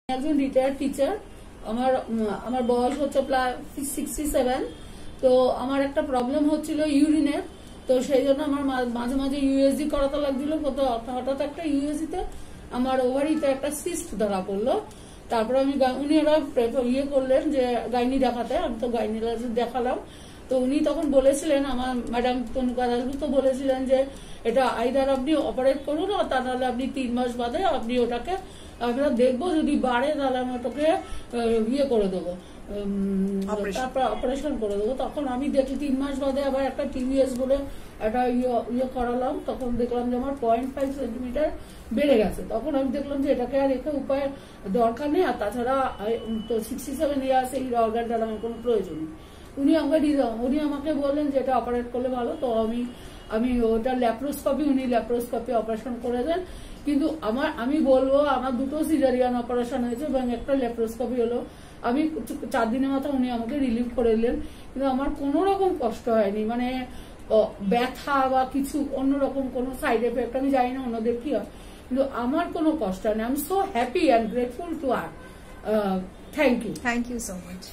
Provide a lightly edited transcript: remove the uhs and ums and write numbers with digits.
একজন retired teacher. আমার বয়স হচ্ছে প্রায় 67। তো আমার একটা প্রবলেম হচ্ছিল ইউরিনের, তো সেই জন্য আমার মাঝে মাঝে ইউএসজি করাতে লাগছিল। হঠাৎ একটা ইউএসজিতে আমার ওভারিতে একটা সিস্ট ধরা পড়লো। তারপরে উনি ওরা ইয়ে করলেন যে গাইনি দেখাতে, আমি তো গাইনিলজিস্ট দেখালাম। তো উনি তখন বলেছিলেন, আমার ম্যাডাম তনুকা দাশগুপ্ত বলেছিলেন যে এটা আইদার আপনি অপারেট করুন, আর তা নাহলে আপনি 3 মাস বাদে আপনি ওটাকে আমরা দেখবো, যদি বাড়ে তাহলে আমি ওটাকে ইয়ে করে দেবো, তারপর অপারেশন করে দেবো। তখন আমি দেখি 3 মাস বাদে আবার একটা টিভিএস বলে একটা ইয়ে করালাম। তখন দেখলাম যে আমার 0.5 সেন্টিমিটার বেড়ে গেছে। তখন আমি দেখলাম যে এটাকে আর রেখে উপায় দরকার নেই, আর তাছাড়া তো 67 ইয়ার্স এই অর্গানটার আমার কোনো প্রয়োজন নেই। উনি আমাকে বললেন যে এটা অপারেট করলে ভালো। তো আমি ওটা ল্যাপ্রোস্কোপি, উনি ল্যাপ্রোস্কোপি অপারেশন করে দেন। কিন্তু আমি বলবো আমার 2টো সিজারিয়ান অপারেশন হয়েছে এবং একটা ল্যাপ্রোস্কোপি হলো। আমি 4 দিনের মাথায় উনি আমাকে রিলিভ করে দিলেন, কিন্তু আমার কোনো রকম কষ্ট হয়নি, মানে ব্যথা বা কিছু অন্যরকম কোনো সাইড এফেক্ট। আমি জানি না অন্যদের কি হয়, কিন্তু আমার কোনো কষ্ট হয়নি। I am so happy and grateful to our. Thank you so much.